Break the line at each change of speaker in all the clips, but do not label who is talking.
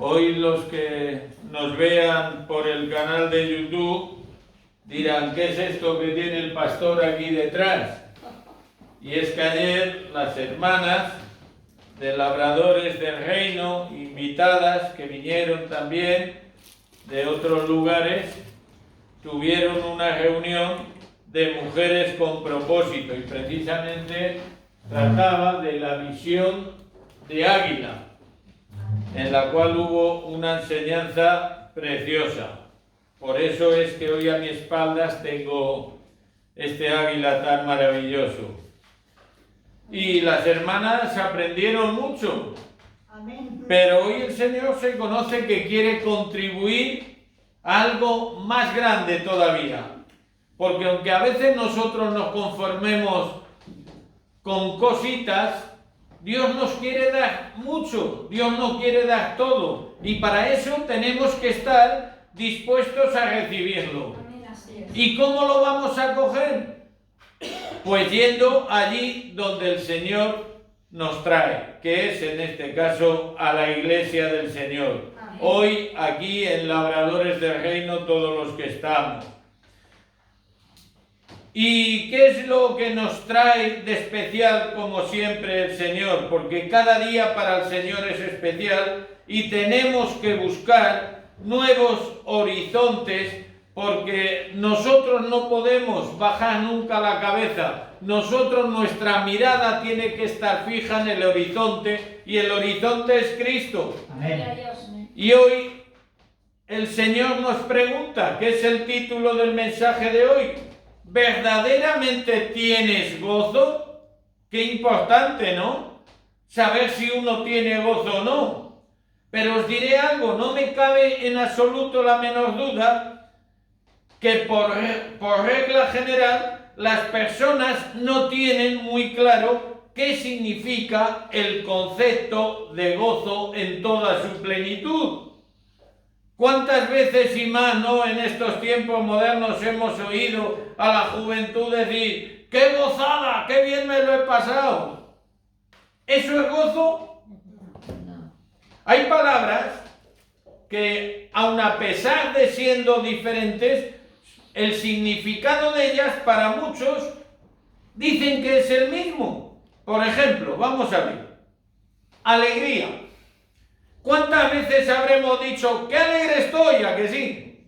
Hoy los que nos vean por el canal de YouTube dirán, ¿qué es esto que tiene el pastor aquí detrás? Y es que ayer las hermanas de Labradores del Reino, invitadas que vinieron también de otros lugares, tuvieron una reunión de mujeres con propósito y precisamente trataba de la visión de Águila, en la cual hubo una enseñanza preciosa. Por eso es que hoy a mis espaldas tengo este águila tan maravilloso. Y las hermanas aprendieron mucho. Amén. Pero hoy el Señor se conoce que quiere contribuir a algo más grande todavía. Porque aunque a veces nosotros nos conformemos con cositas, Dios nos quiere dar mucho, Dios nos quiere dar todo, y para eso tenemos que estar dispuestos a recibirlo. ¿Y cómo lo vamos a coger? Pues yendo allí donde el Señor nos trae, que es en este caso a la iglesia del Señor. Amén. Hoy aquí en Labradores del Reino todos los que estamos. ¿Y qué es lo que nos trae de especial, como siempre, el Señor? Porque cada día para el Señor es especial y tenemos que buscar nuevos horizontes, porque nosotros no podemos bajar nunca la cabeza. Nosotros, nuestra mirada tiene que estar fija en el horizonte, y el horizonte es Cristo. Amén. Y hoy el Señor nos pregunta, ¿qué es el título del mensaje de hoy? ¿Verdaderamente tienes gozo? Qué importante, ¿no? Saber si uno tiene gozo o no. Pero os diré algo, no me cabe en absoluto la menor duda que por regla general las personas no tienen muy claro qué significa el concepto de gozo en toda su plenitud. ¿Cuántas veces y más, no, en estos tiempos modernos hemos oído a la juventud decir, ¡qué gozada! ¡Qué bien me lo he pasado! ¿Eso es gozo? No. Hay palabras que, aun a pesar de siendo diferentes, el significado de ellas para muchos dicen que es el mismo. Por ejemplo, vamos a ver, alegría. ¿Cuántas veces habremos dicho, qué alegre estoy? ¿A que sí?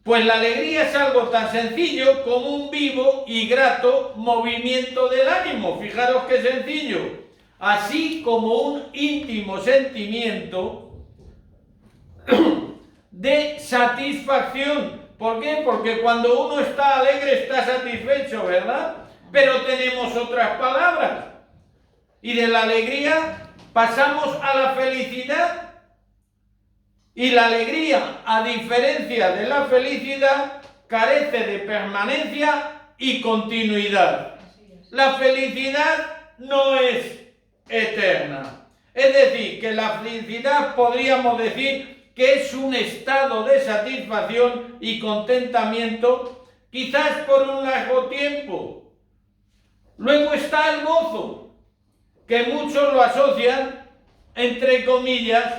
Pues la alegría es algo tan sencillo como un vivo y grato movimiento del ánimo. Fijaros qué sencillo. Así como un íntimo sentimiento de satisfacción. ¿Por qué? Porque cuando uno está alegre está satisfecho, ¿verdad? Pero tenemos otras palabras. Y de la alegría pasamos a la felicidad, y la alegría, a diferencia de la felicidad, carece de permanencia y continuidad. La felicidad no es eterna. Es decir, que la felicidad podríamos decir que es un estado de satisfacción y contentamiento, quizás por un largo tiempo. Luego está el gozo, que muchos lo asocian, entre comillas,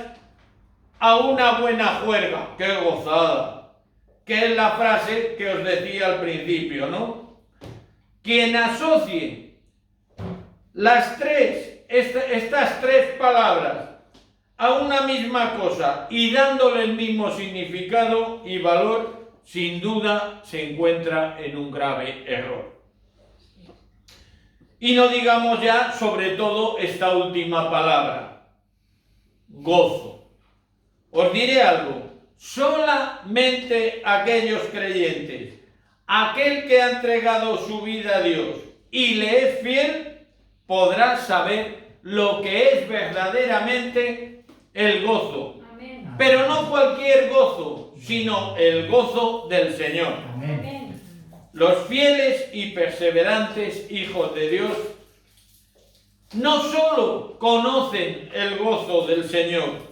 a una buena juerga. ¡Qué gozada! Que es la frase que os decía al principio, ¿no? Quien asocie estas tres palabras a una misma cosa y dándole el mismo significado y valor, sin duda se encuentra en un grave error. Y no digamos ya, sobre todo, esta última palabra, gozo. Os diré algo, solamente aquellos creyentes, aquel que ha entregado su vida a Dios y le es fiel, podrá saber lo que es verdaderamente el gozo. Amén. Pero no cualquier gozo, sino el gozo del Señor. Amén. Los fieles y perseverantes hijos de Dios no solo conocen el gozo del Señor,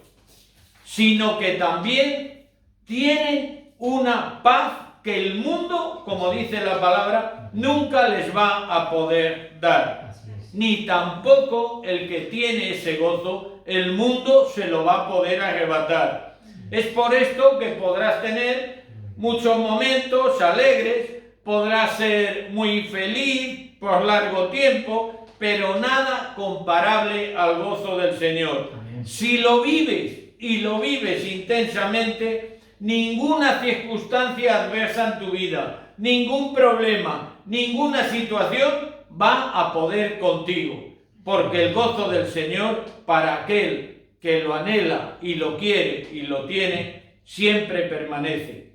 sino que también tienen una paz que el mundo, como dice la palabra, nunca les va a poder dar. ni tampoco el que tiene ese gozo, el mundo se lo va a poder arrebatar. Es por esto que podrás tener muchos momentos alegres, podrás ser muy feliz por largo tiempo, pero nada comparable al gozo del Señor. Si lo vives y lo vives intensamente, ninguna circunstancia adversa en tu vida, ningún problema, ninguna situación va a poder contigo, porque el gozo del Señor, para aquel que lo anhela y lo quiere y lo tiene, siempre permanece.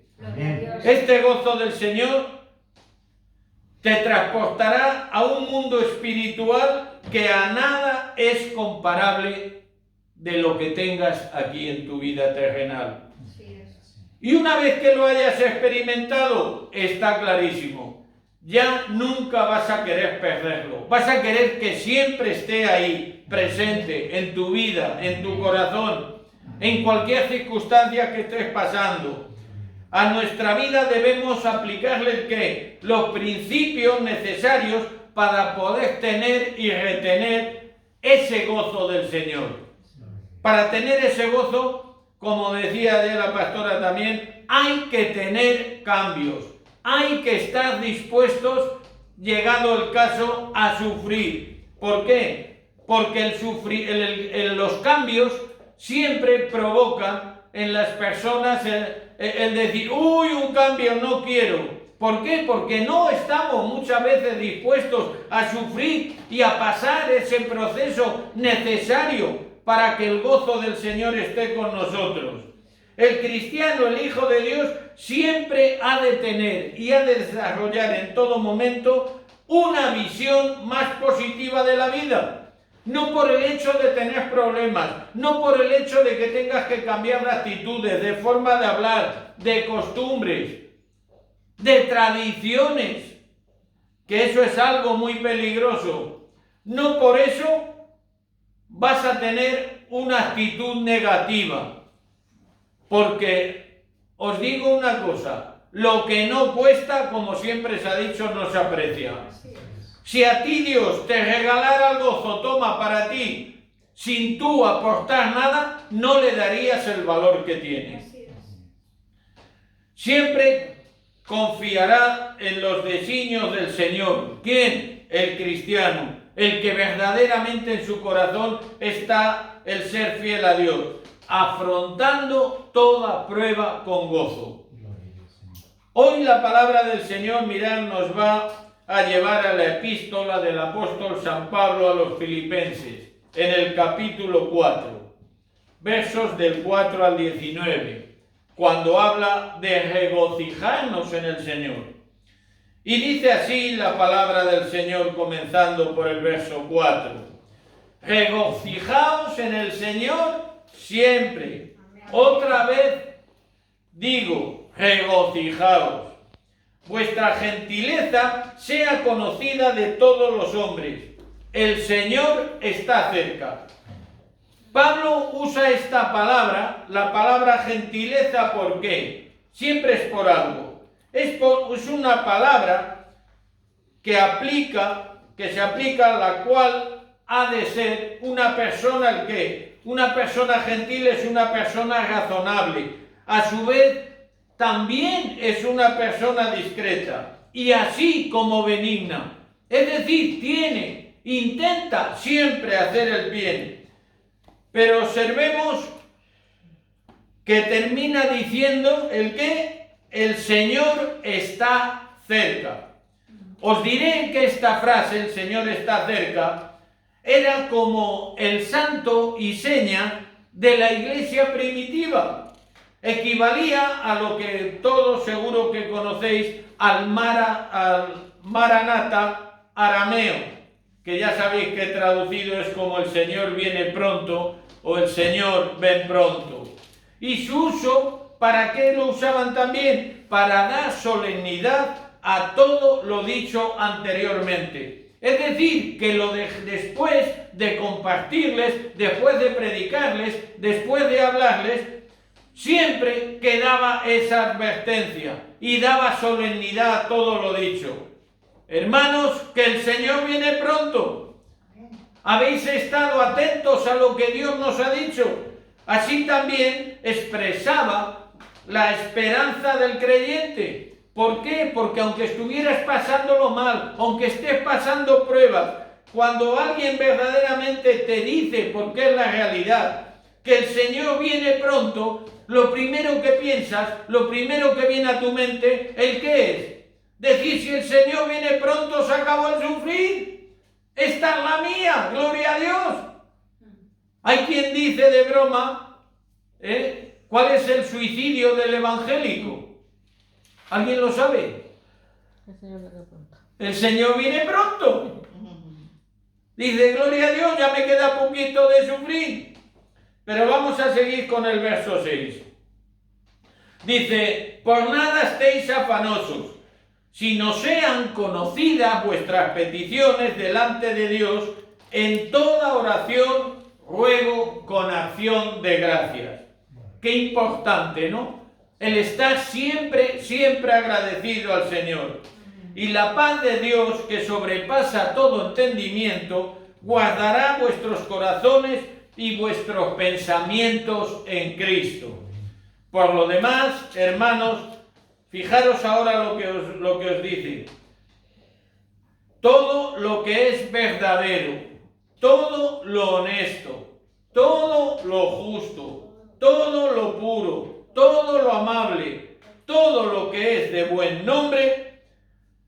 Este gozo del Señor te transportará a un mundo espiritual que a nada es comparable de lo que tengas aquí en tu vida terrenal. Y una vez que lo hayas experimentado, está clarísimo, ya nunca vas a querer perderlo. Vas a querer que siempre esté ahí, presente, en tu vida, en tu corazón, en cualquier circunstancia que estés pasando. A nuestra vida debemos aplicarle ¿qué? Los principios necesarios para poder tener y retener ese gozo del Señor. Para tener ese gozo, como decía ya la pastora también, hay que tener cambios. Hay que estar dispuestos, llegado el caso, a sufrir. ¿Por qué? Porque los cambios siempre provocan en las personas el decir, uy, un cambio no quiero. ¿Por qué? Porque no estamos muchas veces dispuestos a sufrir y a pasar ese proceso necesario para que el gozo del Señor esté con nosotros. El cristiano, el Hijo de Dios, siempre ha de tener y ha de desarrollar en todo momento una visión más positiva de la vida. No por el hecho de tener problemas, no por el hecho de que tengas que cambiar de actitudes, de forma de hablar, de costumbres, de tradiciones, que eso es algo muy peligroso. No por eso vas a tener una actitud negativa, porque os digo una cosa, lo que no cuesta, como siempre se ha dicho, no se aprecia. Si a ti Dios te regalara el gozo, toma para ti, sin tú aportar nada, no le darías el valor que tiene. Siempre confiará en los designios del Señor. ¿Quién? El cristiano, el que verdaderamente en su corazón está el ser fiel a Dios, afrontando toda prueba con gozo. Hoy la palabra del Señor, mirad, nos va a llevar a la epístola del apóstol San Pablo a los Filipenses, en el capítulo 4, versos del 4 al 19, cuando habla de regocijarnos en el Señor. Y dice así la palabra del Señor, comenzando por el verso 4. Regocijaos en el Señor siempre. Otra vez digo, regocijaos. Vuestra gentileza sea conocida de todos los hombres. El Señor está cerca. Pablo usa esta palabra, la palabra gentileza, ¿por qué? Siempre es por algo. Es una palabra que se aplica a la cual ha de ser una persona el qué. Una persona gentil es una persona razonable. A su vez, también es una persona discreta y así como benigna. Es decir, intenta siempre hacer el bien. Pero observemos que termina diciendo el que el Señor está cerca. Os diré que esta frase, el Señor está cerca, era como el santo y seña de la iglesia primitiva. Equivalía a lo que todos seguro que conocéis, al Maranatha arameo, que ya sabéis que traducido es como el Señor viene pronto o el Señor ven pronto. Y su uso, ¿para qué lo usaban también? Para dar solemnidad a todo lo dicho anteriormente. Es decir, que después de compartirles, después de predicarles, después de hablarles, siempre quedaba esa advertencia y daba solemnidad a todo lo dicho. Hermanos, que el Señor viene pronto. ¿Habéis estado atentos a lo que Dios nos ha dicho? Así también expresaba la esperanza del creyente. ¿Por qué? Porque aunque estuvieras pasándolo mal, aunque estés pasando pruebas, cuando alguien verdaderamente te dice, porque es la realidad, que el Señor viene pronto, lo primero que piensas, lo primero que viene a tu mente, ¿el qué es? Decir, si el Señor viene pronto, se acabó el sufrir. Esta es la mía, gloria a Dios. Hay quien dice de broma, ¿cuál es el suicidio del evangélico? ¿Alguien lo sabe?
El Señor viene pronto.
El Señor viene pronto. Dice, gloria a Dios, ya me queda poquito de sufrir. Pero vamos a seguir con el verso 6. Dice, por nada estéis afanosos, sino sean conocidas vuestras peticiones delante de Dios en toda oración, ruego con acción de gracias. Qué importante, ¿no? El estar siempre, siempre agradecido al Señor. Y la paz de Dios, que sobrepasa todo entendimiento, guardará vuestros corazones y vuestros pensamientos en Cristo. Por lo demás, hermanos, fijaros ahora lo que os dice. Todo lo que es verdadero, todo lo honesto, todo lo justo, todo lo puro, todo lo amable, todo lo que es de buen nombre,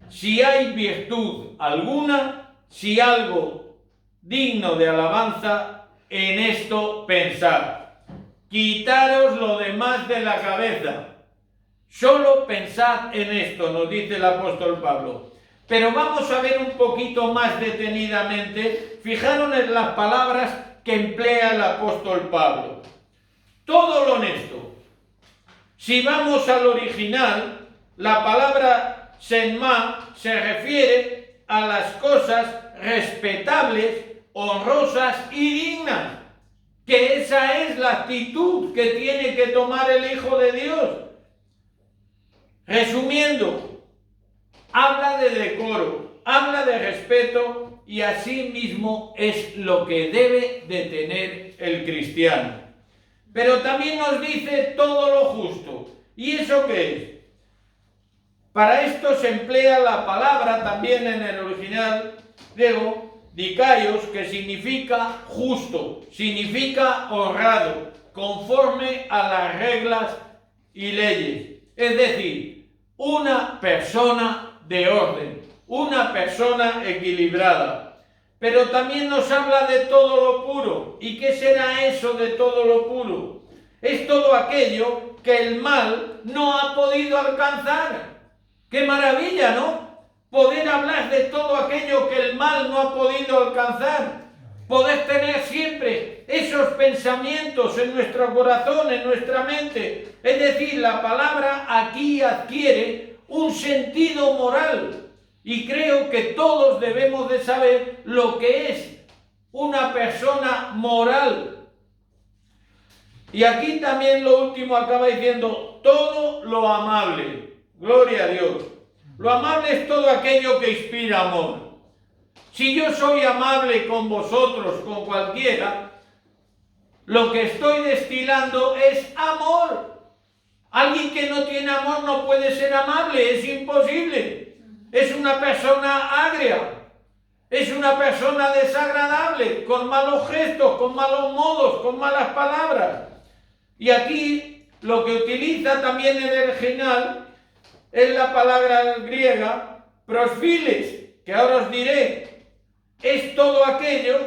si hay virtud alguna, si algo digno de alabanza, en esto pensad. Quitaros lo demás de la cabeza. Solo pensad en esto, nos dice el apóstol Pablo. Pero vamos a ver un poquito más detenidamente, fijaros en las palabras que emplea el apóstol Pablo. Todo lo honesto. Si vamos al original, la palabra senma se refiere a las cosas respetables, honrosas y dignas. Que esa es la actitud que tiene que tomar el Hijo de Dios. Resumiendo, habla de decoro, habla de respeto y así mismo es lo que debe de tener el cristiano. Pero también nos dice todo lo justo. ¿Y eso qué es? Para esto se emplea la palabra también en el original griego, dikaios, que significa justo, significa honrado, conforme a las reglas y leyes. Es decir, una persona de orden, una persona equilibrada. Pero también nos habla de todo lo puro. ¿Y qué será eso de todo lo puro? Es todo aquello que el mal no ha podido alcanzar. ¡Qué maravilla!, ¿no? Poder hablar de todo aquello que el mal no ha podido alcanzar. Poder tener siempre esos pensamientos en nuestro corazón, en nuestra mente. Es decir, la palabra aquí adquiere un sentido moral. Y creo que todos debemos de saber lo que es una persona moral. Y aquí también lo último acaba diciendo, todo lo amable. Gloria a Dios. Lo amable es todo aquello que inspira amor. Si yo soy amable con vosotros, con cualquiera, lo que estoy destilando es amor. Alguien que no tiene amor no puede ser amable, es imposible. Es una persona agria, es una persona desagradable, con malos gestos, con malos modos, con malas palabras. Y aquí lo que utiliza también en el original es la palabra griega prosfiles, que ahora os diré. Es todo aquello,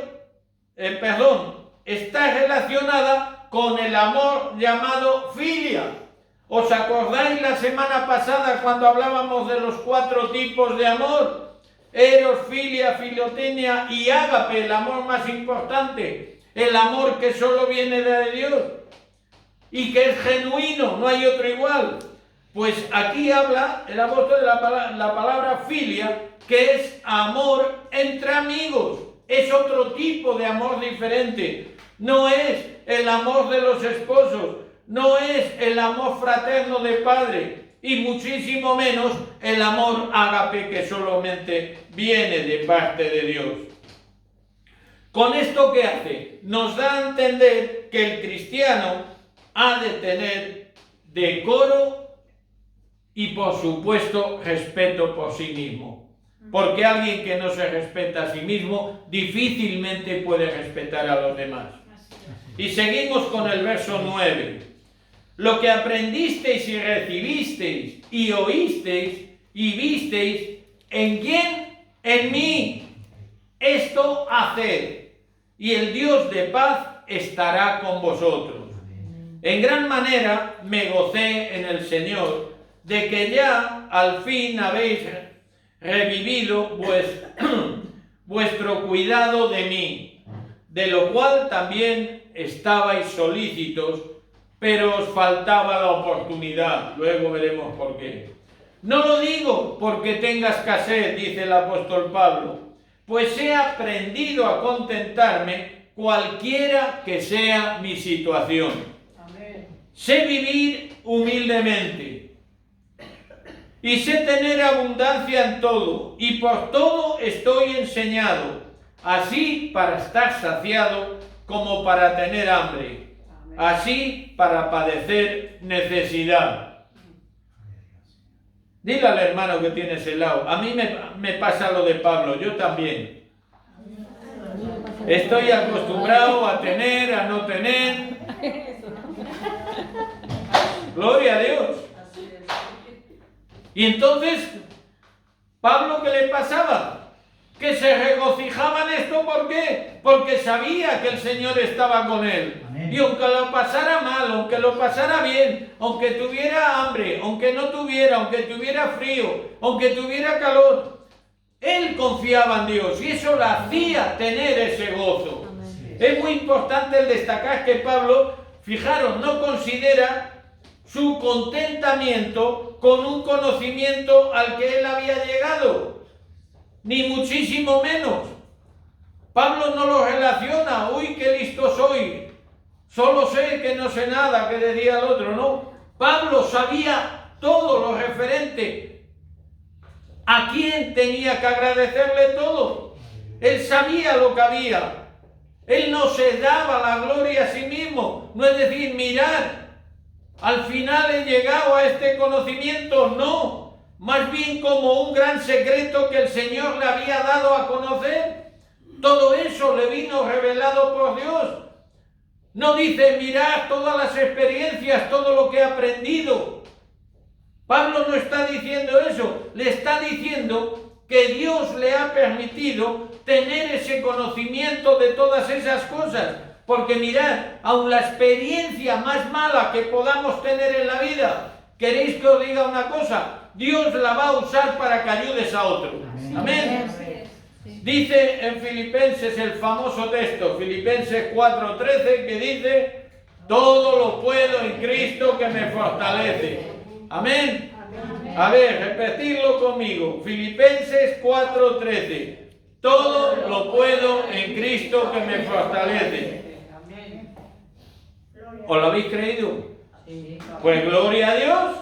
está relacionada con el amor llamado filia. ¿Os acordáis la semana pasada cuando hablábamos de los 4 tipos de amor? Eros, filia, filotenia y ágape, el amor más importante, el amor que solo viene de Dios y que es genuino, no hay otro igual. Pues aquí habla el apóstol de la palabra filia, que es amor entre amigos. Es otro tipo de amor diferente. No es el amor de los esposos, no es el amor fraterno de padre, y muchísimo menos el amor ágape que solamente viene de parte de Dios. ¿Con esto qué hace? Nos da a entender que el cristiano ha de tener decoro y, por supuesto, respeto por sí mismo. Porque alguien que no se respeta a sí mismo difícilmente puede respetar a los demás. Y seguimos con el verso 9. Lo que aprendisteis y recibisteis y oísteis y visteis, ¿en quién? En mí. Esto haced, y el Dios de paz estará con vosotros. En gran manera me gocé en el Señor de que ya al fin habéis revivido vuestro cuidado de mí, de lo cual también estabais solícitos, pero os faltaba la oportunidad. Luego veremos por qué. No lo digo porque tenga escasez, dice el apóstol Pablo, pues he aprendido a contentarme cualquiera que sea mi situación. Amén. Sé vivir humildemente y sé tener abundancia en todo, y por todo estoy enseñado, así para estar saciado como para tener hambre, así para padecer necesidad. Dile al hermano que tienes al lado, a mí me pasa lo de Pablo, yo también. Estoy acostumbrado a tener, a no tener. Gloria a Dios. Y entonces, ¿Pablo qué le pasaba? Que se regocijaba en esto, ¿por qué? Porque sabía que el Señor estaba con él. Amén. Y aunque lo pasara mal, aunque lo pasara bien, aunque tuviera hambre, aunque no tuviera, aunque tuviera frío, aunque tuviera calor, él confiaba en Dios y eso le hacía tener ese gozo. Amén. Es muy importante el destacar que Pablo, fijaros, no considera su contentamiento con un conocimiento al que él había llegado, ni muchísimo menos. Pablo no lo relaciona, uy, qué listo soy, solo sé que no sé nada, que decía el otro, no. Pablo sabía todo lo referente. ¿A quién tenía que agradecerle todo? Él sabía lo que había. Él no se daba la gloria a sí mismo. No es decir, mirad, al final he llegado a este conocimiento, no. Más bien como un gran secreto que el Señor le había dado a conocer. Todo eso le vino revelado por Dios. No dice, mirad todas las experiencias, todo lo que he aprendido. Pablo no está diciendo eso, le está diciendo que Dios le ha permitido tener ese conocimiento de todas esas cosas. Porque mirad, aun la experiencia más mala que podamos tener en la vida, ¿queréis que os diga una cosa? Dios la va a usar para que ayudes a otro. Amén. Amén. Dice en Filipenses el famoso texto, Filipenses 4:13, que dice, todo lo puedo en Cristo que me fortalece. Amén. A ver, repetidlo conmigo. Filipenses 4:13. Todo lo puedo en Cristo que me fortalece. ¿Os lo habéis creído? Pues gloria a Dios.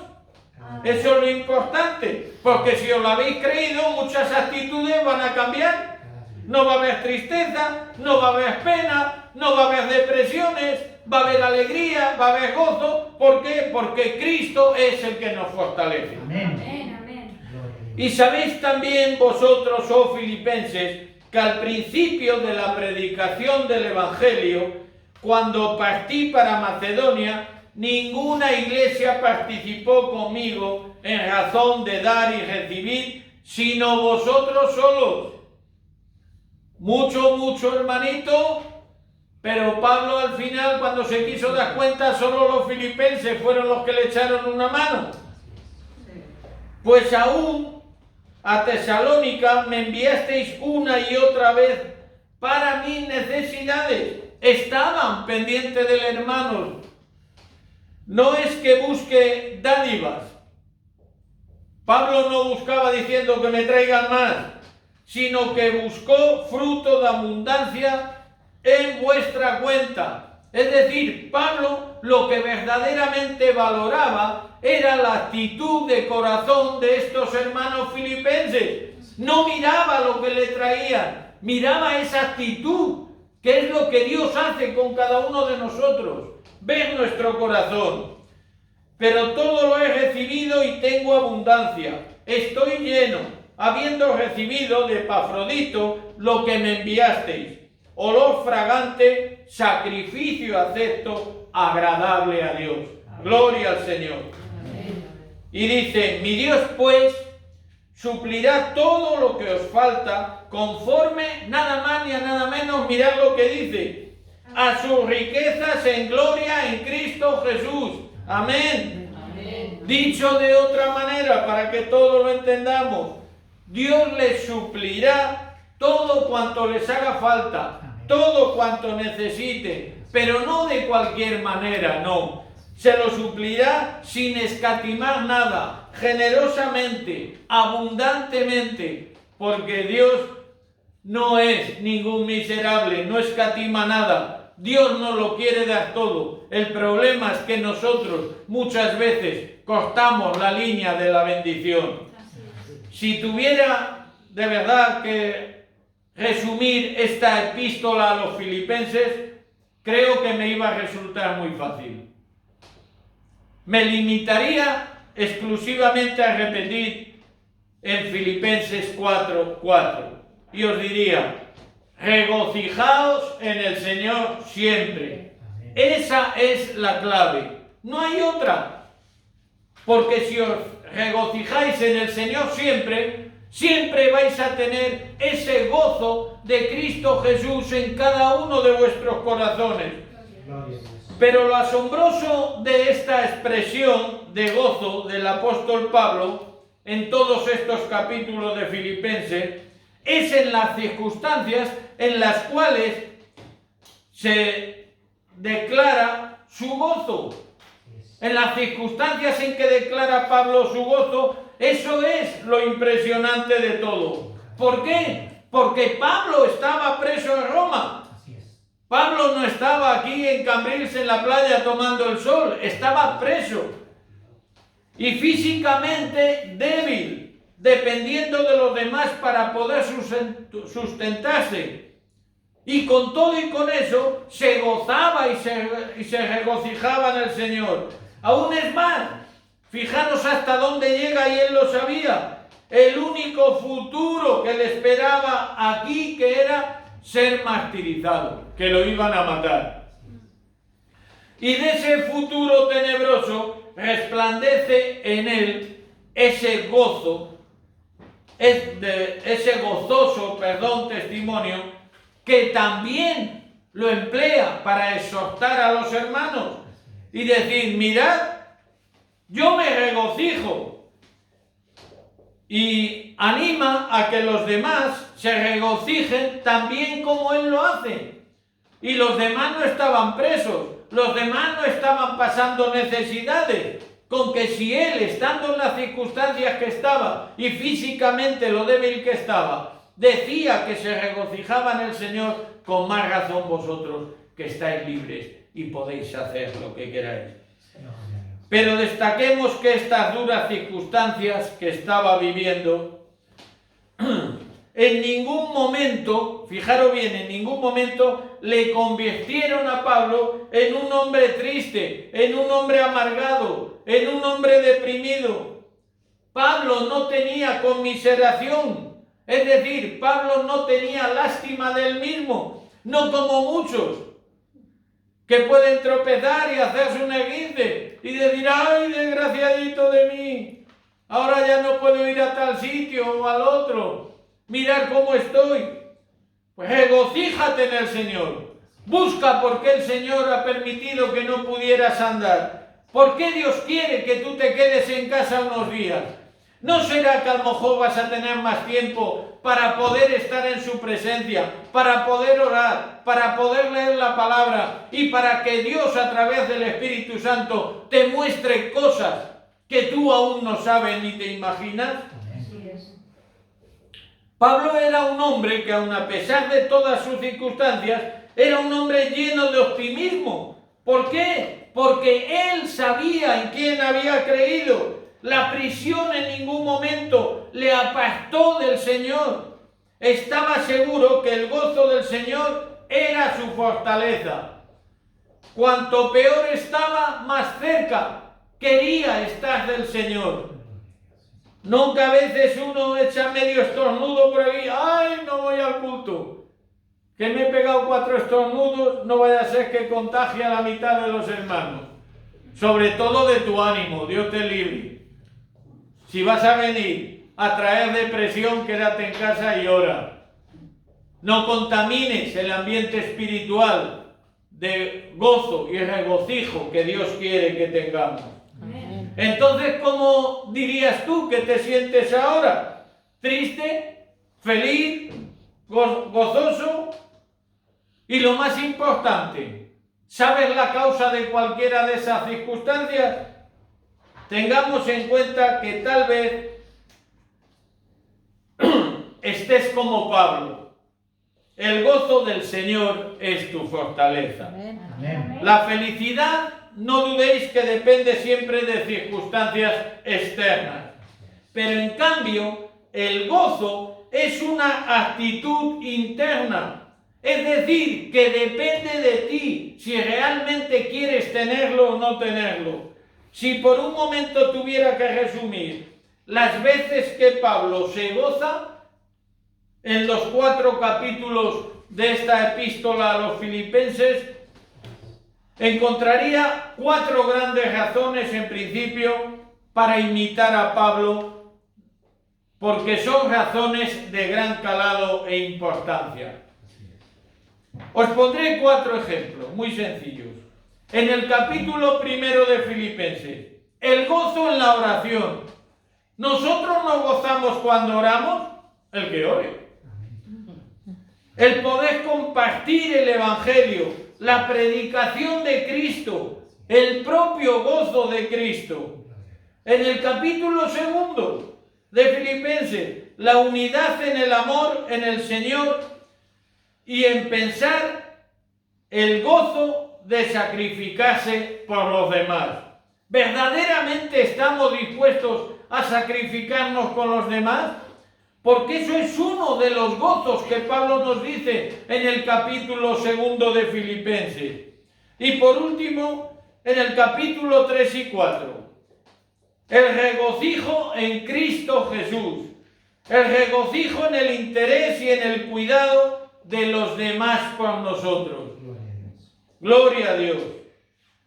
Eso es lo importante. Porque si os lo habéis creído, muchas actitudes van a cambiar. No va a haber tristeza, no va a haber pena, no va a haber depresiones, va a haber alegría, va a haber gozo. ¿Por qué? Porque Cristo es el que nos fortalece. Amén. Amén. Y sabéis también vosotros, oh filipenses, que al principio de la predicación del Evangelio, cuando partí para Macedonia, ninguna iglesia participó conmigo en razón de dar y recibir, sino vosotros solos. Mucho, hermanito, pero Pablo al final, cuando se quiso dar cuenta, solo los filipenses fueron los que le echaron una mano. Pues aún a Tesalónica me enviasteis una y otra vez para mis necesidades. Estaban pendientes del hermano. No es que busque dádivas. Pablo no buscaba diciendo que me traigan más, sino que buscó fruto de abundancia en vuestra cuenta. Es decir, Pablo lo que verdaderamente valoraba era la actitud de corazón de estos hermanos filipenses. No miraba lo que le traían, miraba esa actitud ¿Qué es lo que Dios hace con cada uno de nosotros? Ver nuestro corazón. Pero todo lo he recibido y tengo abundancia. Estoy lleno, habiendo recibido de Epafrodito lo que me enviasteis. Olor fragante, sacrificio acepto, agradable a Dios. Gloria al Señor. Y dice, mi Dios pues suplirá todo lo que os falta conforme, nada más ni a nada menos, mirad lo que dice, a sus riquezas en gloria en Cristo Jesús. Amén. Amén. Dicho de otra manera, para que todos lo entendamos, Dios les suplirá todo cuanto les haga falta, todo cuanto necesiten, pero no de cualquier manera, no. Se lo suplirá sin escatimar nada, generosamente, abundantemente, porque Dios no es ningún miserable, no escatima nada. Dios nos lo quiere dar todo. El problema es que nosotros muchas veces cortamos la línea de la bendición. Si tuviera de verdad que resumir esta epístola a los filipenses, creo que me iba a resultar muy fácil. Me limitaría exclusivamente a repetir en Filipenses 4:4 y os diría, regocijaos en el Señor siempre. Esa es la clave, no hay otra. Porque si os regocijáis en el Señor siempre, siempre vais a tener ese gozo de Cristo Jesús en cada uno de vuestros corazones. Pero lo asombroso de esta expresión de gozo del apóstol Pablo en todos estos capítulos de Filipenses es en las circunstancias en las cuales se declara su gozo. En las circunstancias en que declara Pablo su gozo, eso es lo impresionante de todo. ¿Por qué? Porque Pablo estaba preso en Roma. Pablo no estaba aquí en Cambrils en la playa tomando el sol, estaba preso y físicamente débil, dependiendo de los demás para poder sustentarse. Y con todo y con eso se gozaba y se regocijaba en el Señor. Aún es más, fijaros hasta dónde llega y él lo sabía. El único futuro que le esperaba aquí, que era ser martirizado, que lo iban a matar. Y de ese futuro tenebroso resplandece en él ese gozo, ese gozoso testimonio, que también lo emplea para exhortar a los hermanos y decir, mirad, yo me regocijo. Y anima a que los demás se regocijen también como él lo hace. Y los demás no estaban presos, los demás no estaban pasando necesidades, con que si él, estando en las circunstancias que estaba y físicamente lo débil que estaba, decía que se regocijaba en el Señor, con más razón vosotros que estáis libres y podéis hacer lo que queráis. Pero destaquemos que estas duras circunstancias que estaba viviendo, en ningún momento, fijaros bien, en ningún momento le convirtieron a Pablo en un hombre triste, en un hombre amargado, en un hombre deprimido. Pablo no tenía conmiseración, es decir, Pablo no tenía lástima del mismo, no como muchos que pueden tropezar y hacerse un esguince y decir, ¡ay, desgraciadito de mí! Ahora ya no puedo ir a tal sitio o al otro. Mirad cómo estoy. Pues regocíjate en el Señor. Busca por qué el Señor ha permitido que no pudieras andar. ¿Por qué Dios quiere que tú te quedes en casa unos días? ¿No será que a lo mejor vas a tener más tiempo para poder estar en su presencia, para poder orar, para poder leer la palabra y para que Dios a través del Espíritu Santo te muestre cosas que tú aún no sabes ni te imaginas? Pablo era un hombre que, aun a pesar de todas sus circunstancias, era un hombre lleno de optimismo. ¿Por qué? Porque él sabía en quién había creído. La prisión en ningún momento le apartó del Señor. Estaba seguro que el gozo del Señor era su fortaleza. Cuanto peor estaba, más cerca quería estar del Señor. Nunca a veces uno echa medio estornudo por ahí, ¡ay, no voy al culto! Que me he pegado 4 estornudos, no vaya a ser que contagie a la mitad de los hermanos. Sobre todo de tu ánimo, Dios te libre. Si vas a venir a traer depresión, quédate en casa y ora. No contamines el ambiente espiritual de gozo y regocijo que Dios quiere que tengamos.
Amén.
Entonces, ¿cómo dirías tú que te sientes ahora? ¿Triste? ¿Feliz? ¿Gozoso? Y lo más importante, ¿sabes la causa de cualquiera de esas circunstancias? Tengamos en cuenta que tal vez estés como Pablo. El gozo del Señor es tu fortaleza.
Amén.
Amén.
La felicidad, no dudéis que depende siempre de circunstancias externas. Pero en cambio, el gozo es una actitud interna. Es decir, que depende de ti si realmente quieres tenerlo o no tenerlo. Si por un momento tuviera que resumir las veces que Pablo se goza, en los 4 capítulos de esta epístola a los filipenses, encontraría 4 grandes razones en principio para imitar a Pablo, porque son razones de gran calado e importancia. Os pondré 4 ejemplos muy sencillos. En el capítulo 1 de Filipenses, el gozo en la oración. ¿Nosotros nos gozamos cuando oramos? El que ore. El poder compartir el Evangelio, la predicación de Cristo, el propio gozo de Cristo. En el capítulo 2 de Filipenses, la unidad en el amor en el Señor y en pensar el gozo de sacrificarse por los demás. ¿Verdaderamente estamos dispuestos a sacrificarnos con los demás? Porque eso es uno de los gozos que Pablo nos dice en el capítulo 2 de Filipenses. Y por último, en el capítulo 3 y 4, el regocijo en Cristo Jesús, el regocijo en el interés y en el cuidado de los demás por nosotros. Gloria a Dios.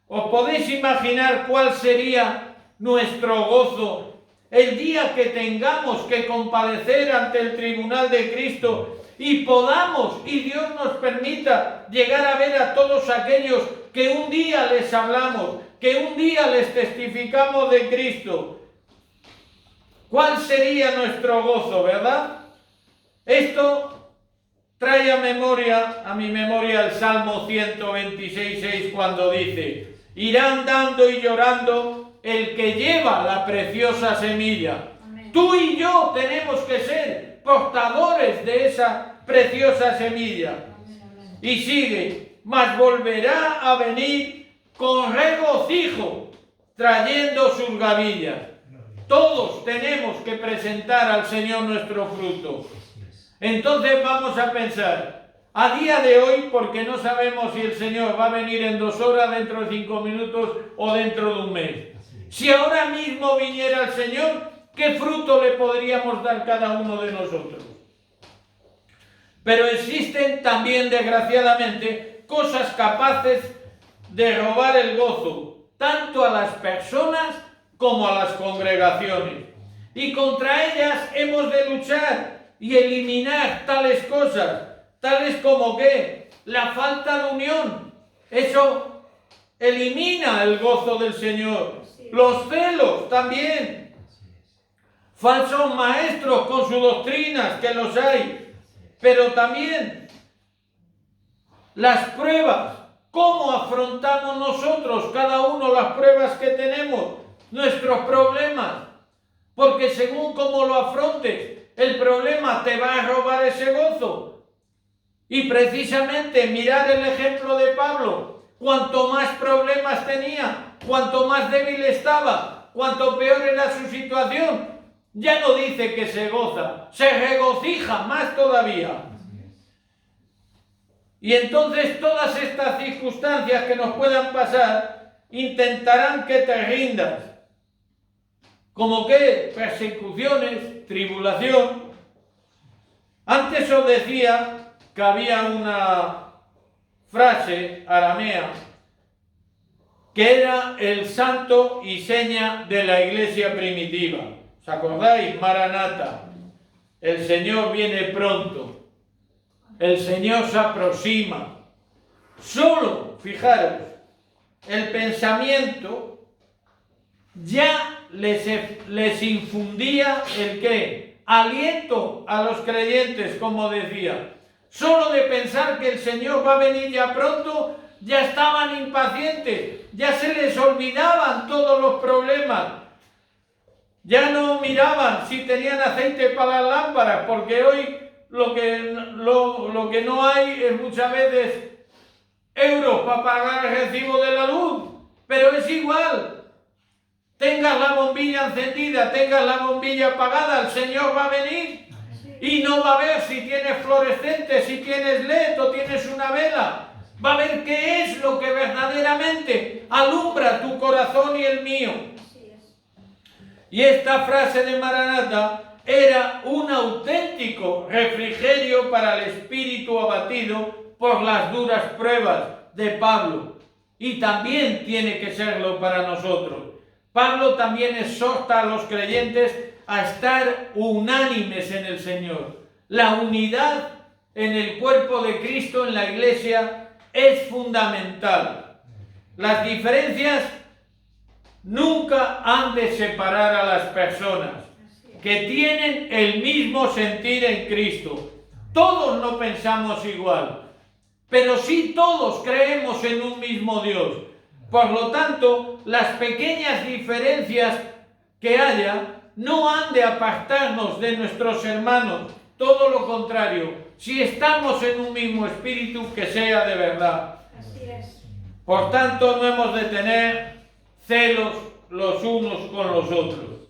¿Os podéis imaginar cuál sería nuestro gozo el día que tengamos que comparecer ante el tribunal de Cristo y podamos, y Dios nos permita, llegar a ver a todos aquellos que un día les hablamos, que un día les testificamos de Cristo? ¿Cuál sería nuestro gozo, verdad? Esto trae a mi memoria el Salmo 126:6, cuando dice: irán dando y llorando el que lleva la preciosa semilla. Amén. Tú y yo tenemos que ser portadores de esa preciosa semilla. Amén. Y sigue: mas volverá a venir con regocijo, trayendo sus gavillas. Todos tenemos que presentar al Señor nuestro fruto. Entonces vamos a pensar, a día de hoy, porque no sabemos si el Señor va a venir en 2 horas, dentro de 5 minutos o dentro de un mes. Si ahora mismo viniera el Señor, ¿qué fruto le podríamos dar cada uno de nosotros? Pero existen también, desgraciadamente, cosas capaces de robar el gozo, tanto a las personas como a las congregaciones. Y contra ellas hemos de luchar y eliminar tales cosas, tales como que la falta de unión. Eso elimina el gozo del Señor. Los celos también. Falsos maestros con sus doctrinas, que los hay. Pero también las pruebas. ¿Cómo afrontamos nosotros, cada uno, las pruebas que tenemos? Nuestros problemas. Porque según cómo lo afrontes, el problema te va a robar ese gozo. Y precisamente mirar el ejemplo de Pablo. Cuanto más problemas tenía, cuanto más débil estaba, cuanto peor era su situación, ya no dice que se goza, se regocija más todavía. Y entonces todas estas circunstancias que nos puedan pasar intentarán que te rindas. Como que persecuciones, tribulación. Antes os decía que había una frase aramea que era el santo y seña de la iglesia primitiva. ¿Os acordáis? Maranata. El Señor viene pronto. El Señor se aproxima. Solo, fijaros, el pensamiento ya les infundía el ¿qué? Aliento a los creyentes, como decía. Solo de pensar que el Señor va a venir ya pronto, ya estaban impacientes, ya se les olvidaban todos los problemas. Ya no miraban si tenían aceite para las lámparas, porque hoy lo que no hay es muchas veces euros para pagar el recibo de la luz, pero es igual. Tengas la bombilla encendida, tengas la bombilla apagada, el Señor va a venir y no va a ver si tienes fluorescente, si tienes LED o tienes una vela. Va a ver qué es lo que verdaderamente alumbra tu corazón y el mío. Y esta frase de Maranata era un auténtico refrigerio para el espíritu abatido por las duras pruebas de Pablo. Y también tiene que serlo para nosotros. Pablo también exhorta a los creyentes a estar unánimes en el Señor. La unidad en el cuerpo de Cristo, en la iglesia, es fundamental. Las diferencias nunca han de separar a las personas que tienen el mismo sentir en Cristo. Todos no pensamos igual, pero sí todos creemos en un mismo Dios. Por lo tanto, las pequeñas diferencias que haya no han de apartarnos de nuestros hermanos. Todo lo contrario, si estamos en un mismo espíritu, que sea de verdad.
Así es.
Por tanto, no hemos de tener celos los unos con los otros.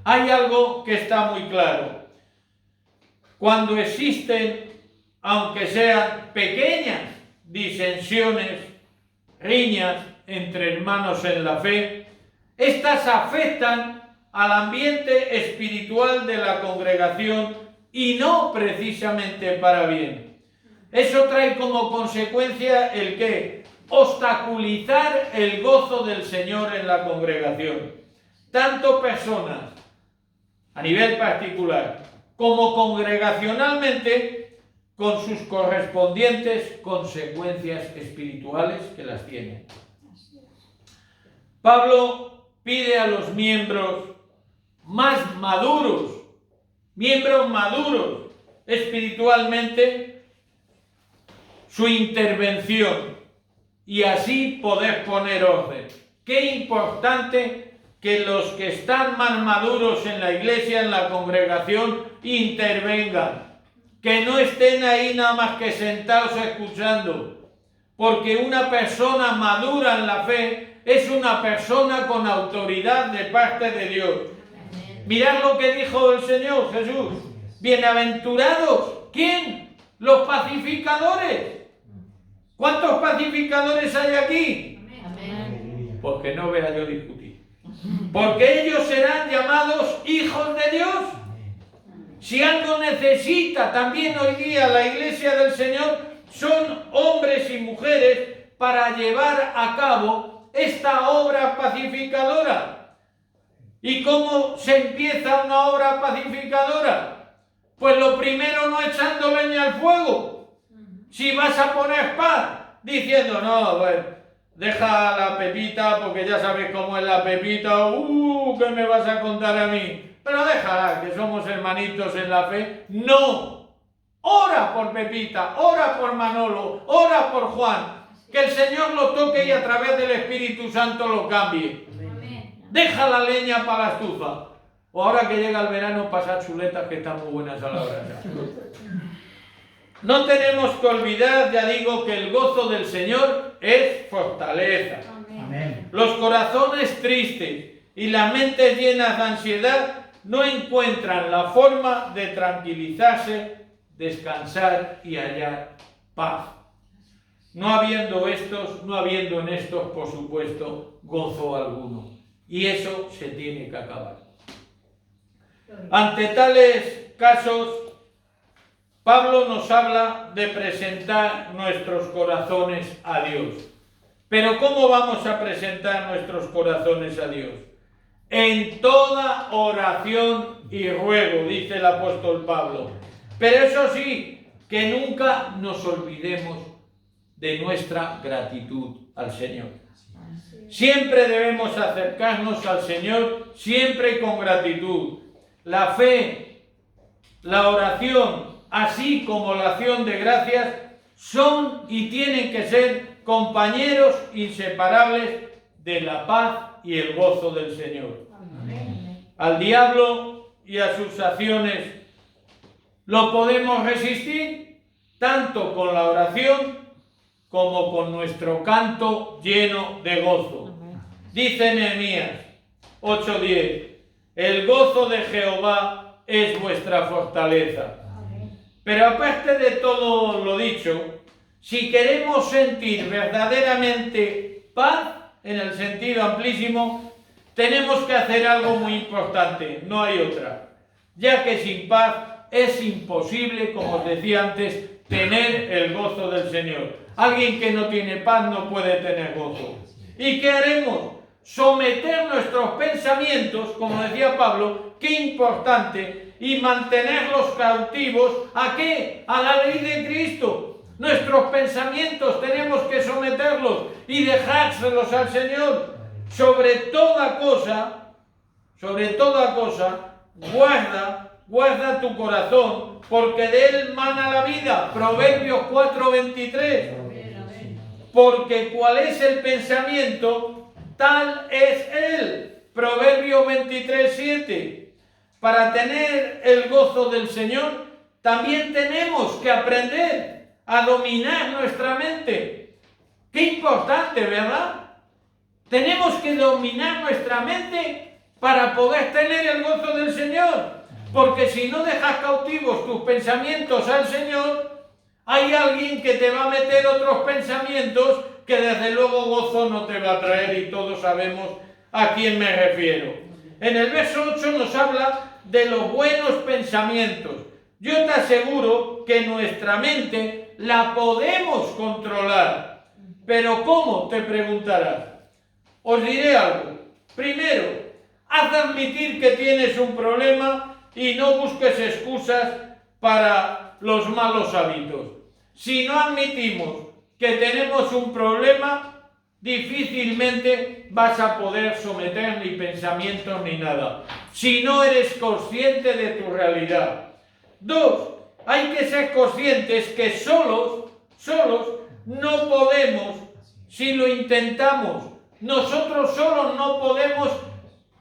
Hay algo que está muy claro. Cuando existen, aunque sean pequeñas disensiones, riñas entre hermanos en la fe, estas afectan al ambiente espiritual de la congregación y no precisamente para bien. Eso trae como consecuencia el ¿qué? Obstaculizar el gozo del Señor en la congregación. Tanto personas a nivel particular como congregacionalmente, con sus correspondientes consecuencias espirituales que las tienen. Pablo pide a los miembros más maduros, miembros maduros espiritualmente, su intervención y así poder poner orden. Qué importante que los que están más maduros en la iglesia, en la congregación, intervengan. Que no estén ahí nada más que sentados escuchando. Porque una persona madura en la fe es una persona con autoridad de parte de Dios. Mirad lo que dijo el Señor Jesús. Bienaventurados, ¿quién? Los pacificadores. ¿Cuántos pacificadores hay aquí?
Amén.
Pues que no vea yo discutir. Porque ellos serán llamados hijos de Dios. Si algo necesita también hoy día la iglesia del Señor, son hombres y mujeres para llevar a cabo esta obra pacificadora. ¿Y cómo se empieza una obra pacificadora? Pues lo primero, no echando leña al fuego. Si vas a poner paz, diciendo, no, pues deja la Pepita, porque ya sabes cómo es la Pepita, ¿qué me vas a contar a mí? Pero déjala, que somos hermanitos en la fe. No, ora por Pepita, ora por Manolo, ora por Juan, que el Señor lo toque y a través del Espíritu Santo lo cambie. Deja la leña para la estufa. O ahora que llega el verano, pasar chuletas que están muy buenas a la hora. No tenemos que olvidar, ya digo, que el gozo del Señor es fortaleza.
Amén.
Los corazones tristes y las mentes llenas de ansiedad no encuentran la forma de tranquilizarse, descansar y hallar paz. no habiendo en estos, por supuesto, gozo alguno. Y eso se tiene que acabar. Ante tales casos, Pablo nos habla de presentar nuestros corazones a Dios. Pero ¿cómo vamos a presentar nuestros corazones a Dios? En toda oración y ruego, dice el apóstol Pablo. Pero eso sí, que nunca nos olvidemos de nuestra gratitud al Señor. Siempre debemos acercarnos al Señor, siempre con gratitud. La fe, la oración, así como la acción de gracias, son y tienen que ser compañeros inseparables de la paz y el gozo del Señor. Amén. Al diablo y a sus acciones lo podemos resistir tanto con la oración como con nuestro canto lleno de gozo. Dice Nehemías 8:10, el gozo de Jehová es vuestra fortaleza. Pero aparte de todo lo dicho, si queremos sentir verdaderamente paz, en el sentido amplísimo, tenemos que hacer algo muy importante, no hay otra, ya que sin paz es imposible, como os decía antes, tener el gozo del Señor. Alguien que no tiene paz no puede tener gozo. ¿Y qué haremos? Someter nuestros pensamientos, como decía Pablo, qué importante, y mantenerlos cautivos, ¿a qué? A la ley de Cristo. Nuestros pensamientos tenemos que someterlos y dejárselos al Señor. Sobre toda cosa, guarda tu corazón, porque de él mana la vida. Proverbios 4:23. Porque cuál es el pensamiento, tal es él. Proverbios 23:7. Para tener el gozo del Señor, también tenemos que aprender a dominar nuestra mente. Qué importante, ¿verdad? Tenemos que dominar nuestra mente para poder tener el gozo del Señor. Porque si no dejas cautivos tus pensamientos al Señor, hay alguien que te va a meter otros pensamientos que desde luego gozo no te va a traer, y todos sabemos a quién me refiero. En el verso 8 nos habla de los buenos pensamientos. Yo te aseguro que nuestra mente la podemos controlar. ¿Pero cómo?, te preguntarás. Os diré algo. Primero, haz de admitir que tienes un problema y no busques excusas para los malos hábitos. Si no admitimos que tenemos un problema, difícilmente vas a poder someter ni pensamientos ni nada, si no eres consciente de tu realidad. 2. Hay que ser conscientes que solos no podemos, si lo intentamos. Nosotros solos no podemos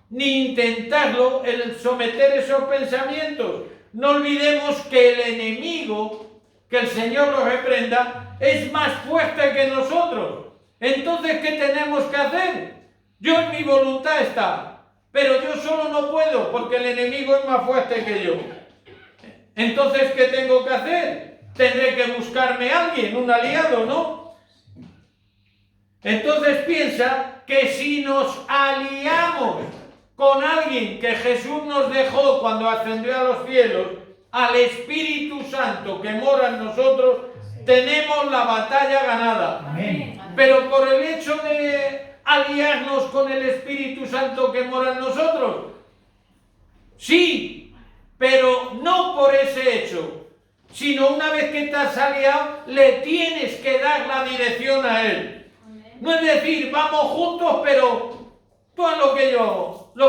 ni intentarlo, el someter esos pensamientos. No olvidemos que el enemigo, que el Señor lo reprenda, es más fuerte que nosotros. Entonces, ¿qué tenemos que hacer? Yo en mi voluntad está, pero yo solo no puedo porque el enemigo es más fuerte que yo. Entonces, ¿qué tengo que hacer? Tendré que buscarme a alguien, un aliado, ¿no? Entonces piensa que si nos aliamos con alguien que Jesús nos dejó cuando ascendió a los cielos, al Espíritu Santo que mora en nosotros, tenemos la batalla ganada. Amén. Pero por el hecho de aliarnos con el Espíritu Santo que mora en nosotros, sí, pero no por ese hecho, sino una vez que te has aliado, le tienes que dar la dirección a Él. No es decir, vamos juntos, pero tú haz lo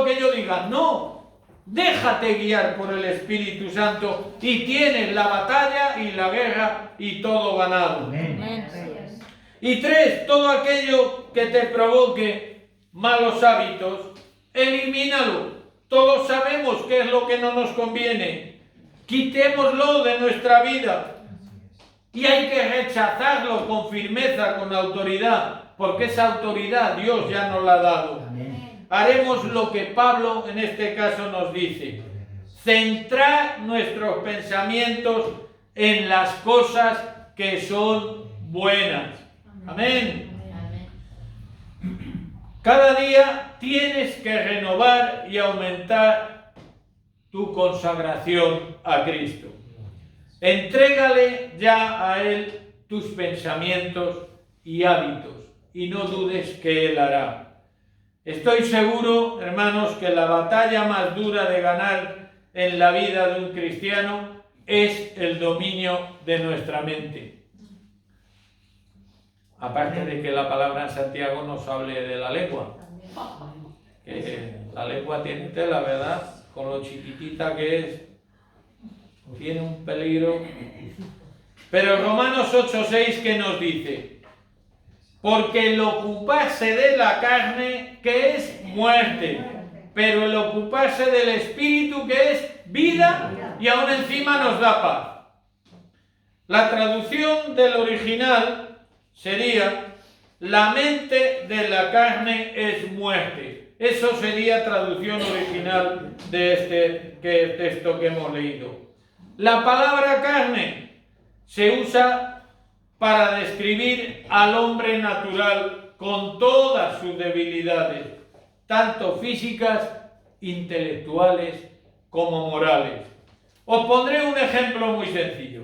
que yo diga. No, déjate guiar por el Espíritu Santo y tienes la batalla y la guerra y todo ganado. Amén. Y 3, todo aquello que te provoque malos hábitos, elimínalo. Todos sabemos qué es lo que no nos conviene. Quitémoslo de nuestra vida. Y hay que rechazarlo con firmeza, con autoridad, porque esa autoridad Dios ya nos la ha dado. Amén. Haremos lo que Pablo en este caso nos dice. Centrar nuestros pensamientos en las cosas que son buenas. Amén. Cada día tienes que renovar y aumentar tu consagración a Cristo. Entrégale ya a Él tus pensamientos y hábitos y no dudes que Él hará. Estoy seguro, hermanos, que la batalla más dura de ganar en la vida de un cristiano es el dominio de nuestra mente. Aparte de que la palabra en Santiago nos hable de la lengua. Que la lengua tiene tela, ¿verdad? Con lo chiquitita que es, tiene un peligro. Pero Romanos 8:6, ¿qué nos dice? Porque el ocuparse de la carne, que es muerte, pero el ocuparse del espíritu, que es vida, y aún encima nos da paz. La traducción del original sería: la mente de la carne es muerte. Eso sería traducción original de este texto que hemos leído. La palabra carne se usa para describir al hombre natural con todas sus debilidades, tanto físicas, intelectuales como morales. Os pondré un ejemplo muy sencillo.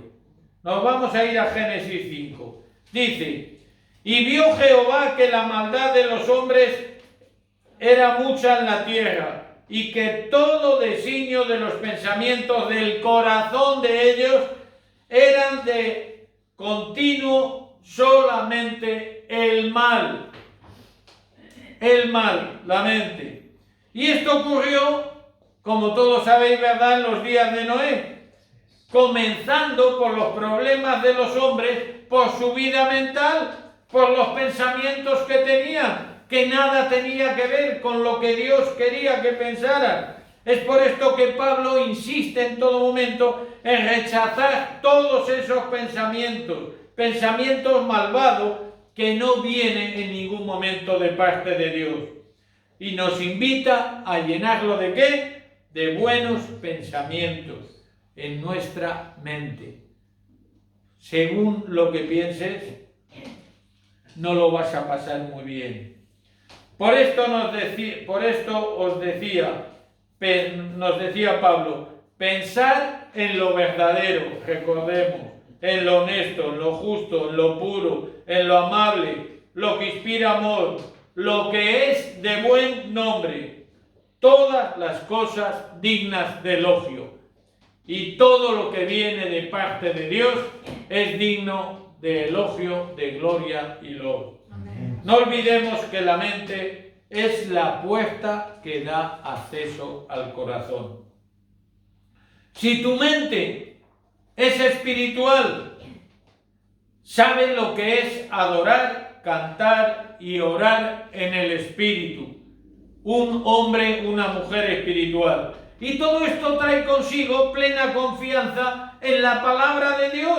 Nos vamos a ir a Génesis 5. Dice: y vio Jehová que la maldad de los hombres era mucha en la tierra, y que todo designio de los pensamientos del corazón de ellos eran de continuo solamente el mal, la mente. Y esto ocurrió, como todos sabéis, ¿verdad?, en los días de Noé, comenzando por los problemas de los hombres, por su vida mental, por los pensamientos que tenían, que nada tenía que ver con lo que Dios quería que pensaran. Es por esto que Pablo insiste en todo momento en rechazar todos esos pensamientos malvados que no vienen en ningún momento de parte de Dios. Y nos invita a llenarlo ¿de qué? De buenos pensamientos en nuestra mente. Según lo que pienses, no lo vas a pasar muy bien. Por esto nos decía Pablo: pensar en lo verdadero, recordemos, en lo honesto, en lo justo, en lo puro, en lo amable, lo que inspira amor, lo que es de buen nombre, todas las cosas dignas de elogio. Y todo lo que viene de parte de Dios es digno de elogio, de gloria y loor. No olvidemos que la mente es la puerta que da acceso al corazón. Si tu mente es espiritual, sabe lo que es adorar, cantar y orar en el espíritu. Un hombre, una mujer espiritual. Y todo esto trae consigo plena confianza en la palabra de Dios.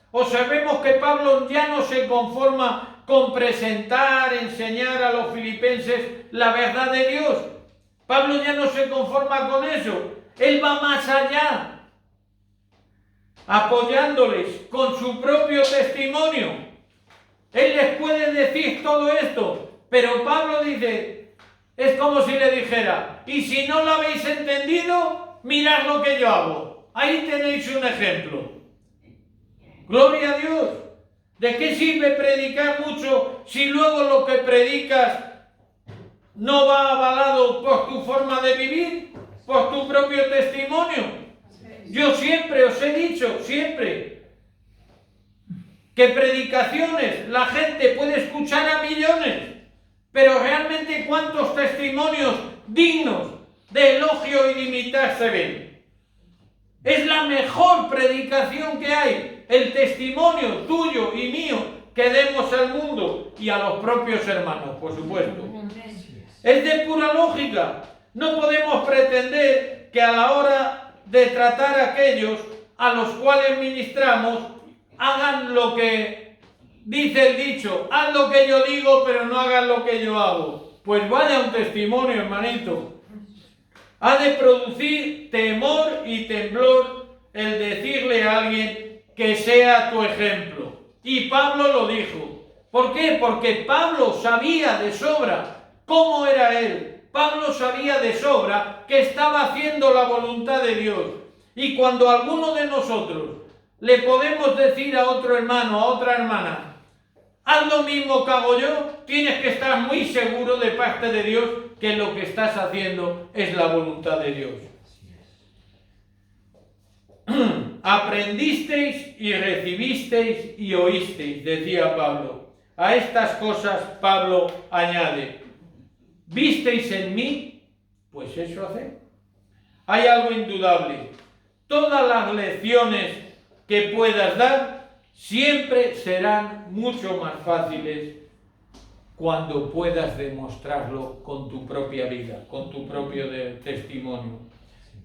Observemos que Pablo ya no se conforma con presentar, enseñar a los filipenses la verdad de Dios. Pablo ya no se conforma con eso. Él va más allá, apoyándoles con su propio testimonio. Él les puede decir todo esto, pero Pablo dice, es como si le dijera: y si no lo habéis entendido, mirad lo que yo hago. Ahí tenéis un ejemplo. Gloria a Dios. ¿De qué sirve predicar mucho si luego lo que predicas no va avalado por tu forma de vivir, por tu propio testimonio? Yo siempre os he dicho, que predicaciones la gente puede escuchar a millones, pero realmente ¿cuántos testimonios dignos de elogio y de imitar se ven? Es la mejor predicación que hay, el testimonio tuyo y mío que demos al mundo y a los propios hermanos, por supuesto. Es de pura lógica. No podemos pretender que a la hora de tratar a aquellos a los cuales ministramos hagan lo que dice el dicho: haz lo que yo digo, pero no hagan lo que yo hago. Pues vaya un testimonio, hermanito. Ha de producir temor y temblor el decirle a alguien que sea tu ejemplo. Y Pablo lo dijo: ¿Por qué? Porque Pablo sabía de sobra cómo era él. Pablo sabía de sobra que estaba haciendo la voluntad de Dios. Y cuando alguno de nosotros le podemos decir a otro hermano, a otra hermana, haz lo mismo que hago yo, tienes que estar muy seguro de parte de Dios que lo que estás haciendo es la voluntad de Dios. Aprendisteis y recibisteis y oísteis, decía Pablo. A estas cosas Pablo añade, ¿visteis en mí? Pues eso hacéis. Hay algo indudable. Todas las lecciones que puedas dar siempre serán mucho más fáciles cuando puedas demostrarlo con tu propia vida, con tu propio testimonio.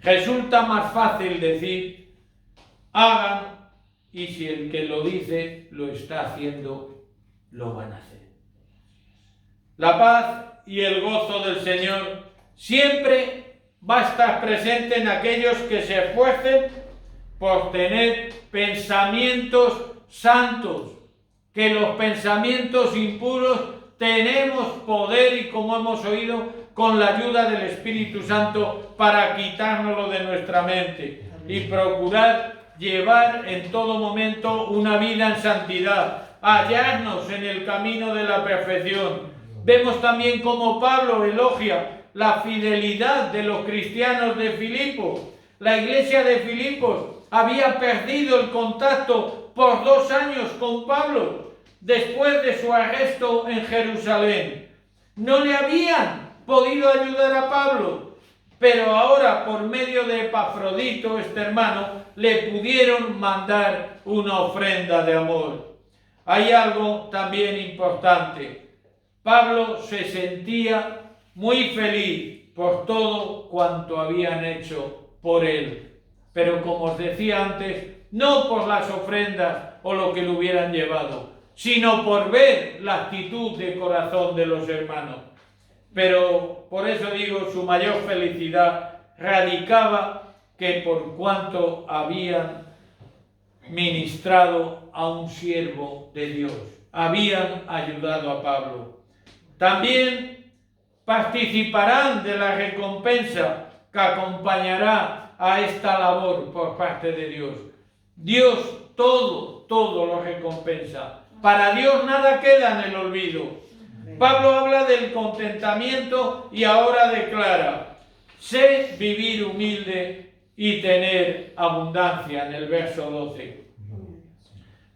Resulta más fácil decir, hagan, y si el que lo dice lo está haciendo, lo van a hacer. La paz y el gozo del Señor siempre va a estar presente en aquellos que se esfuercen por tener pensamientos santos, que los pensamientos impuros tenemos poder y, como hemos oído, con la ayuda del Espíritu Santo para quitárnoslo de nuestra mente y procurar llevar en todo momento una vida en santidad, hallarnos en el camino de la perfección. Vemos también cómo Pablo elogia la fidelidad de los cristianos de Filipos. La iglesia de Filipos había perdido el contacto por 2 años con Pablo después de su arresto en Jerusalén. No le habían podido ayudar a Pablo, pero ahora por medio de Epafrodito, este hermano, le pudieron mandar una ofrenda de amor. Hay algo también importante. Pablo se sentía muy feliz por todo cuanto habían hecho por él. Pero como os decía antes, no por las ofrendas o lo que le hubieran llevado, sino por ver la actitud de corazón de los hermanos. Pero por eso digo, su mayor felicidad radicaba que por cuanto habían ministrado a un siervo de Dios, habían ayudado a Pablo. También participarán de la recompensa que acompañará a esta labor por parte de Dios. Dios todo lo recompensa. Para Dios nada queda en el olvido. Pablo habla del contentamiento y ahora declara, sé vivir humilde y tener abundancia, en el verso 12.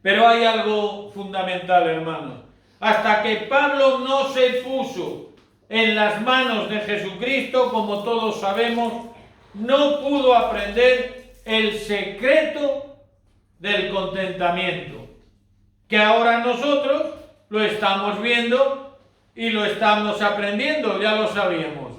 Pero hay algo fundamental, hermanos. Hasta que Pablo no se puso en las manos de Jesucristo, como todos sabemos, no pudo aprender el secreto del contentamiento, que ahora nosotros lo estamos viendo y lo estamos aprendiendo, ya lo sabíamos.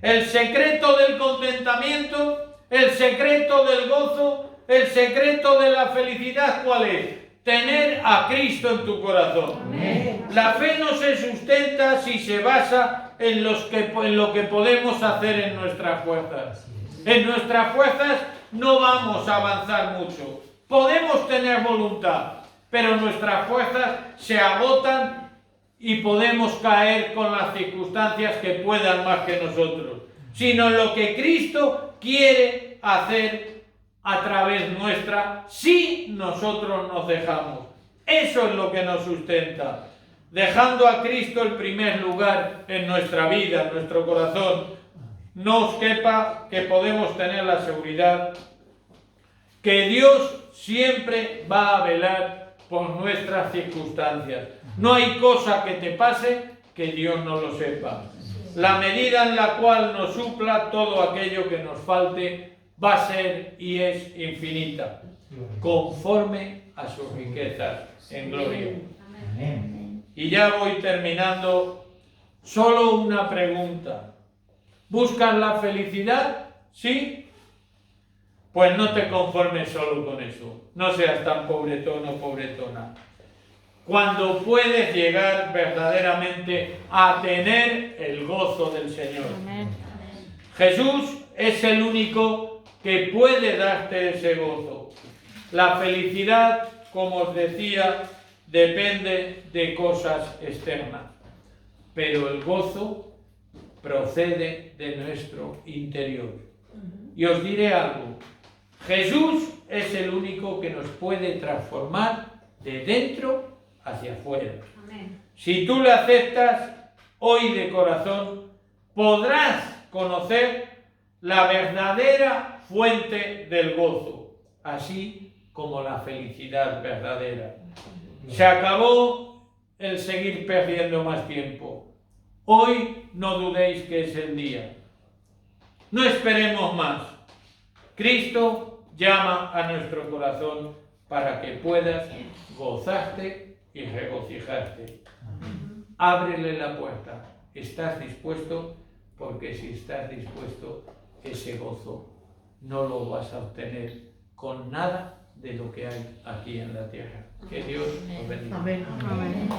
El secreto del contentamiento, el secreto del gozo, el secreto de la felicidad, ¿cuál es? Tener a Cristo en tu corazón. Amén. La fe no se sustenta si se basa en lo que podemos hacer en nuestras fuerzas. En nuestras fuerzas no vamos a avanzar mucho. Podemos tener voluntad, pero nuestras fuerzas se agotan y podemos caer con las circunstancias que puedan más que nosotros. Sino en lo que Cristo quiere hacer a través nuestra, si nosotros nos dejamos. Eso es lo que nos sustenta. Dejando a Cristo el primer lugar en nuestra vida, en nuestro corazón, no os quepa que podemos tener la seguridad que Dios siempre va a velar por nuestras circunstancias. No hay cosa que te pase que Dios no lo sepa. La medida en la cual nos supla todo aquello que nos falte va a ser y es infinita, conforme a sus riquezas en gloria. Amén. Y ya voy terminando. Solo una pregunta. ¿Buscas la felicidad? ¿Sí? Pues no te conformes solo con eso. No seas tan pobretón o pobretona. Cuando puedes llegar verdaderamente a tener el gozo del Señor. Amén. Jesús es el único que puede darte ese gozo. La felicidad, como os decía, depende de cosas externas, pero el gozo procede de nuestro interior. Y os diré algo, Jesús es el único que nos puede transformar de dentro hacia afuera.
Amén.
Si tú le aceptas hoy de corazón, podrás conocer la verdadera fuente del gozo, así como la felicidad verdadera. Se acabó el seguir perdiendo más tiempo. Hoy no dudéis que es el día. No esperemos más. Cristo llama a nuestro corazón para que puedas gozarte y regocijarte. Ábrele la puerta. ¿Estás dispuesto? Porque si estás dispuesto, ese gozo no lo vas a obtener con nada de lo que hay aquí en la tierra. Que Dios os bendiga.
Amén. Amén.